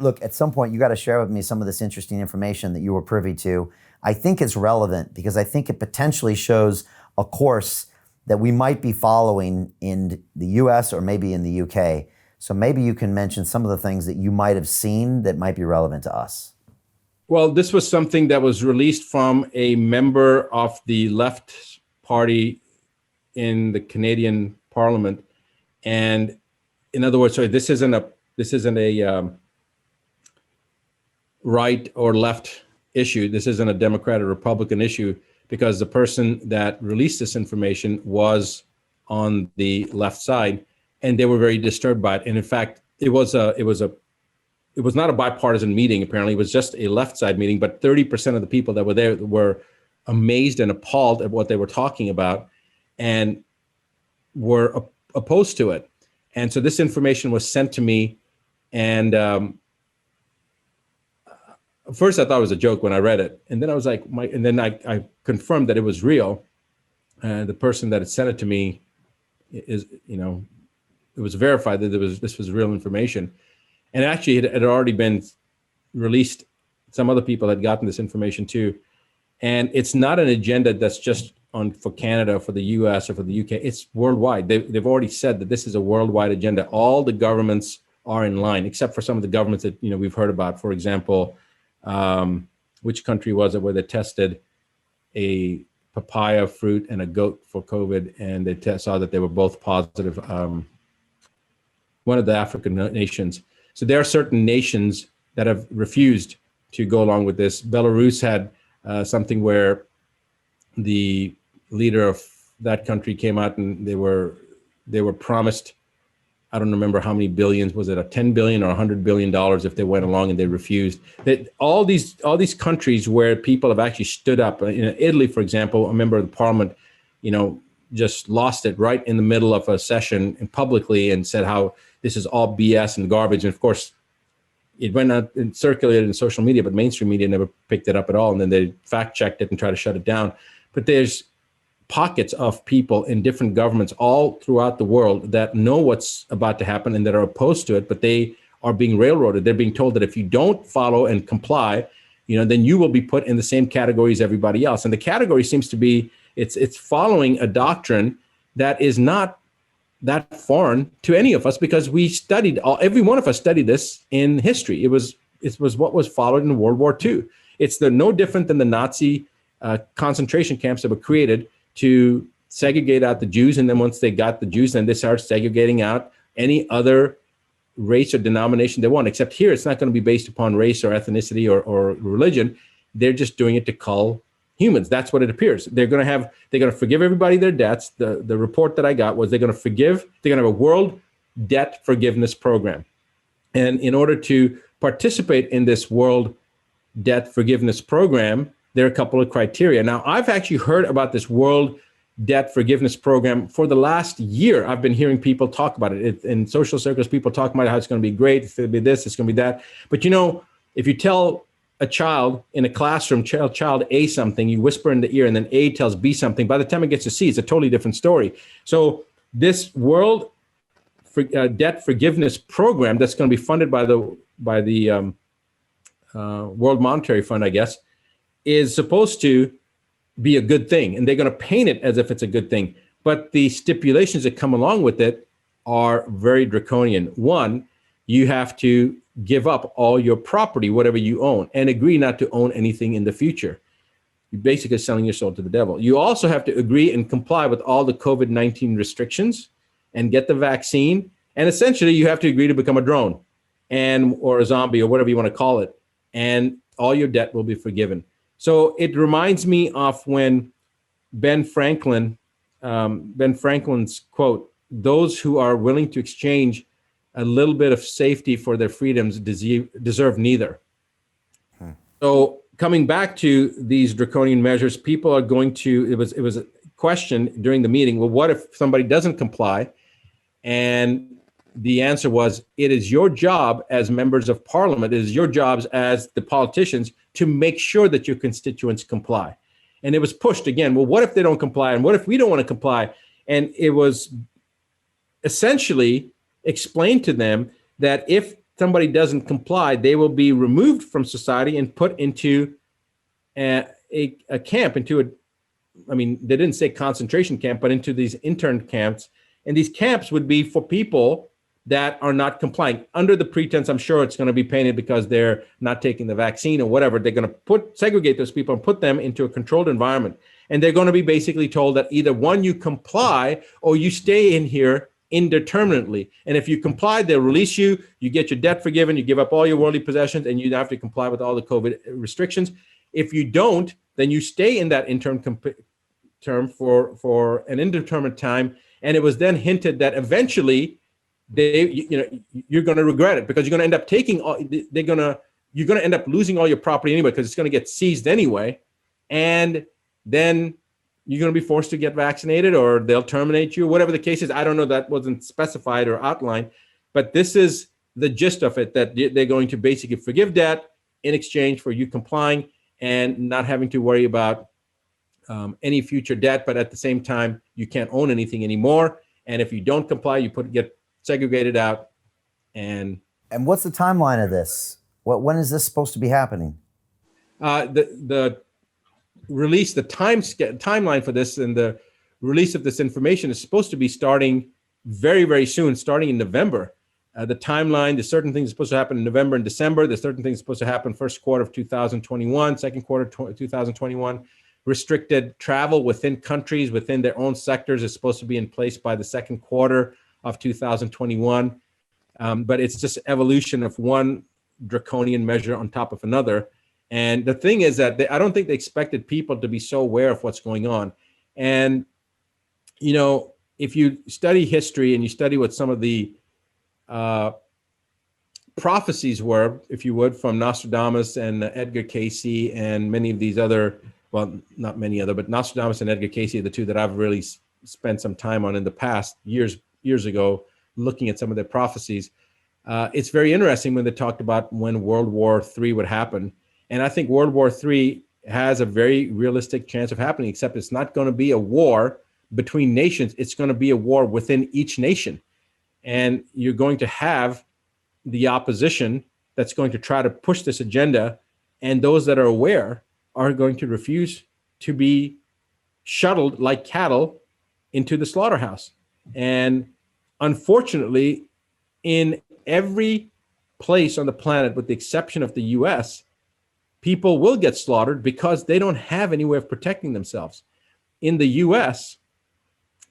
look, at some point, you got to share with me some of this interesting information that you were privy to. I think it's relevant because I think it potentially shows a course that we might be following in the US or maybe in the UK. So maybe you can mention some of the things that you might have seen that might be relevant to us. Well, this was something that was released from a member of the left party in the Canadian Parliament. And in other words, sorry, this isn't a right or left issue. This isn't a Democrat or Republican issue, because the person that released this information was on the left side, and they were very disturbed by it. And in fact, it was not a bipartisan meeting. Apparently, it was just a left side meeting. But 30% of the people that were there were amazed and appalled at what they were talking about, and were opposed to it. And so this information was sent to me, and first I thought it was a joke when I read it, and then I was like, I confirmed that it was real. And the person that had sent it to me is, it was verified that this was real information. And actually, it had already been released. Some other people had gotten this information too. And it's not an agenda that's just for Canada, for the US, or for the UK. It's worldwide. They've already said that this is a worldwide agenda. All the governments are in line, except for some of the governments that we've heard about. For example, which country was it where they tested a papaya fruit and a goat for COVID, and they saw that they were both positive? One of the African nations. So there are certain nations that have refused to go along with this. Belarus had something where the leader of that country came out, and they were promised, I don't remember how many billions, was it a 10 billion or $100 billion if they went along, and they refused. That all these countries where people have actually stood up. In Italy, for example, a member of the parliament, just lost it right in the middle of a session and publicly, and said how this is all BS and garbage. And of course, it went out and circulated in social media, but mainstream media never picked it up at all. And then they fact checked it and tried to shut it down. But there's pockets of people in different governments all throughout the world that know what's about to happen and that are opposed to it, but they are being railroaded. They're being told that if you don't follow and comply, then you will be put in the same category as everybody else. And the category seems to be, it's following a doctrine that is not that foreign to any of us, because every one of us studied this in history. It was what was followed in World War II. It's no different than the Nazi concentration camps that were created to segregate out the Jews. And then once they got the Jews, then they started segregating out any other race or denomination they want, except here it's not going to be based upon race or ethnicity or religion. They're just doing it to cull humans. That's what it appears. They're going to forgive everybody their debts. The report that I got was they're going to have a world debt forgiveness program. And in order to participate in this world debt forgiveness program, there are a couple of criteria. Now, I've actually heard about this world debt forgiveness program for the last year. I've been hearing people talk about it in social circles. People talk about how it's going to be great. It's going to be this, it's going to be that. But if you tell a child in a classroom, child A something, you whisper in the ear, and then A tells B something, by the time it gets to C, it's a totally different story. So this world debt forgiveness program that's going to be funded by the World Monetary Fund, I guess, is supposed to be a good thing, and they're going to paint it as if it's a good thing. But the stipulations that come along with it are very draconian. One, you have to give up all your property, whatever you own, and agree not to own anything in the future. You're basically selling your soul to the devil. You also have to agree and comply with all the COVID-19 restrictions and get the vaccine. And essentially, you have to agree to become a drone or a zombie or whatever you want to call it. And all your debt will be forgiven. So it reminds me of when Ben Franklin's quote, "Those who are willing to exchange a little bit of safety for their freedoms deserve neither." So coming back to these draconian measures, people are going to, it was a question during the meeting, well, what if somebody doesn't comply? And the answer was, it is your job as members of parliament, it is your jobs as the politicians to make sure that your constituents comply. And it was pushed again, well, what if they don't comply? And what if we don't want to comply? And it was essentially explained to them that if somebody doesn't comply, they will be removed from society and put into a camp, they didn't say concentration camp, but into these intern camps. And these camps would be for people that are not complying under the pretense, I'm sure it's going to be painted because they're not taking the vaccine or whatever. They're going to segregate those people and put them into a controlled environment. And they're going to be basically told that either one, you comply, or you stay in here indeterminately. And if you comply, they'll release you, you get your debt forgiven, you give up all your worldly possessions, and you have to comply with all the COVID restrictions. If you don't, then you stay in that interim term for an indeterminate time. And it was then hinted that eventually you're going to regret it, because you're going to end up you're going to end up losing all your property anyway, because it's going to get seized anyway. And then you're going to be forced to get vaccinated, or they'll terminate you, whatever the case is. I don't know, that wasn't specified or outlined, but this is the gist of it, that they're going to basically forgive debt in exchange for you complying and not having to worry about any future debt. But at the same time, you can't own anything anymore. And if you don't comply, you get segregated out. And what's the timeline of this? When is this supposed to be happening? The release, the timeline for this and the release of this information is supposed to be starting very, very soon, starting in November. The timeline, there's certain things supposed to happen in November and December. There's certain things supposed to happen first quarter of 2021, second quarter 2021. Restricted travel within countries, within their own sectors, is supposed to be in place by the second quarter of 2021. But it's just evolution of one draconian measure on top of another. And the thing is that I don't think they expected people to be so aware of what's going on. And, if you study history and you study what some of the prophecies were, if you would, from Nostradamus and Edgar Cayce and many of these other, well, not many other, but Nostradamus and Edgar Cayce are the two that I've really spent some time on in the past, years ago, looking at some of their prophecies. It's very interesting when they talked about when World War III would happen. And I think World War III has a very realistic chance of happening, except it's not going to be a war between nations. It's going to be a war within each nation. And you're going to have the opposition that's going to try to push this agenda. And those that are aware are going to refuse to be shuttled like cattle into the slaughterhouse. And unfortunately, in every place on the planet, with the exception of the US, people will get slaughtered because they don't have any way of protecting themselves. In the US,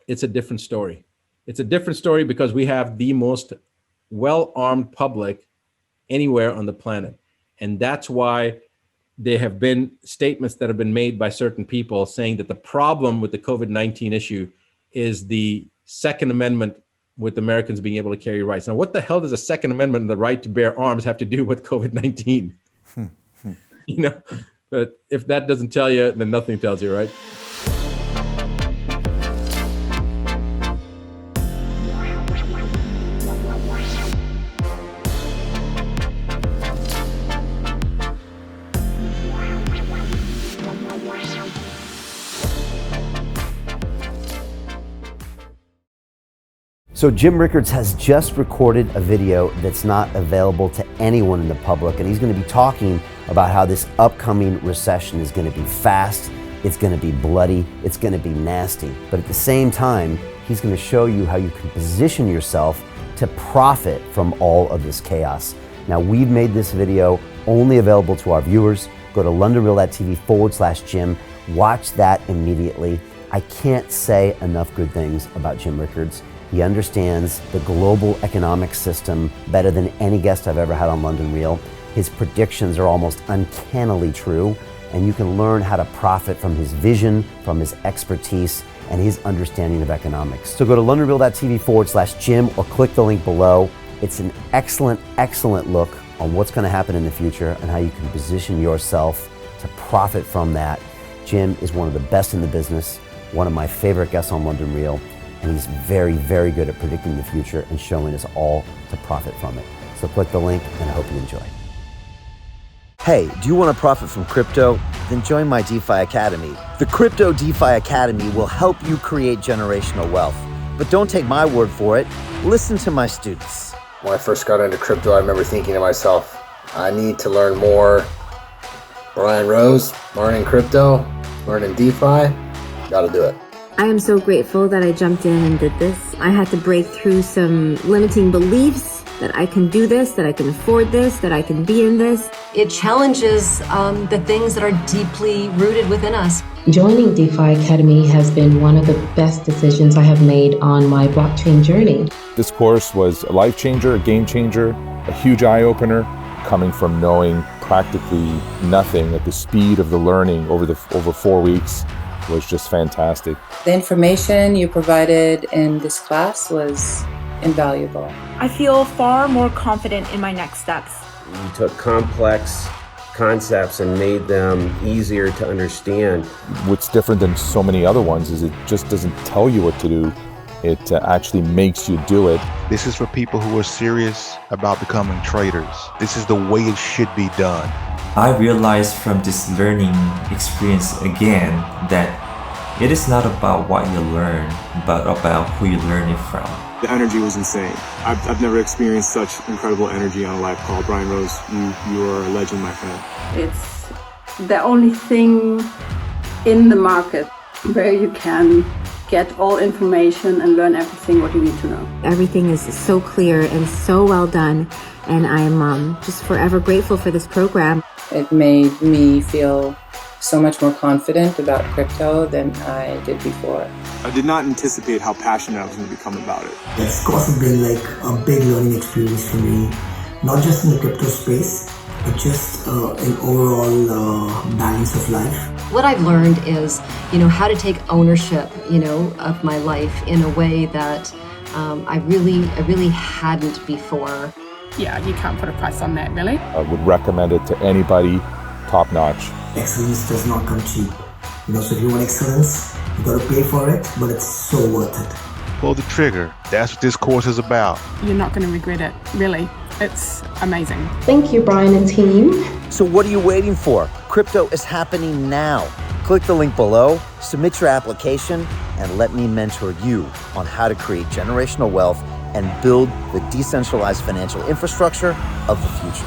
it's a different story. It's a different story because we have the most well-armed public anywhere on the planet. And that's why there have been statements that have been made by certain people saying that the problem with the COVID-19 issue is the Second Amendment with Americans being able to carry rights. Now, what the hell does the Second Amendment and the right to bear arms have to do with COVID-19? But if that doesn't tell you, then nothing tells you, right? So Jim Rickards has just recorded a video that's not available to anyone in the public, and he's going to be talking about how this upcoming recession is going to be fast, it's going to be bloody, it's going to be nasty. But at the same time, he's going to show you how you can position yourself to profit from all of this chaos. Now, we've made this video only available to our viewers. Go to londonreal.tv/Jim. Watch that immediately. I can't say enough good things about Jim Rickards. He understands the global economic system better than any guest I've ever had on London Real. His predictions are almost uncannily true, and you can learn how to profit from his vision, from his expertise, and his understanding of economics. So go to londonreal.tv/Jim or click the link below. It's an excellent, excellent look on what's going to happen in the future and how you can position yourself to profit from that. Jim is one of the best in the business, one of my favorite guests on London Real. And he's very, very good at predicting the future and showing us all to profit from it. So click the link, and I hope you enjoy. Hey, do you want to profit from crypto? Then join my DeFi Academy. The Crypto DeFi Academy will help you create generational wealth. But don't take my word for it. Listen to my students. When I first got into crypto, I remember thinking to myself, I need to learn more. Brian Rose, learning crypto, learning DeFi, gotta do it. I am so grateful that I jumped in and did this. I had to break through some limiting beliefs that I can do this, that I can afford this, that I can be in this. It challenges the things that are deeply rooted within us. Joining DeFi Academy has been one of the best decisions I have made on my blockchain journey. This course was a life changer, a game changer, a huge eye-opener, coming from knowing practically nothing at the speed of the learning over 4 weeks was just fantastic. The information you provided in this class was invaluable. I feel far more confident in my next steps. You took complex concepts and made them easier to understand. What's different than so many other ones is it just doesn't tell you what to do. It actually makes you do it. This is for people who are serious about becoming traders. This is the way it should be done. I realized from this learning experience again that it is not about what you learn, but about who you learn it from. The energy was insane. I've never experienced such incredible energy on a live call. Brian Rose, you are a legend, my friend. It's the only thing in the market where you can get all information and learn everything what you need to know. Everything is so clear and so well done, and I am just forever grateful for this program. It made me feel so much more confident about crypto than I did before. I did not anticipate how passionate I was going to become about it. It's also been like a big learning experience for me, not just in the crypto space, but just in overall balance of life. What I've learned is, how to take ownership, of my life in a way that I really hadn't before. Yeah, you can't put a price on that, really. I would recommend it to anybody, top notch. Excellence does not come cheap. So if you want excellence, you got to pay for it, but it's so worth it. Pull the trigger. That's what this course is about. You're not going to regret it, really. It's amazing. Thank you, Brian and team. So what are you waiting for? Crypto is happening now. Click the link below, submit your application, and let me mentor you on how to create generational wealth and build the decentralized financial infrastructure of the future.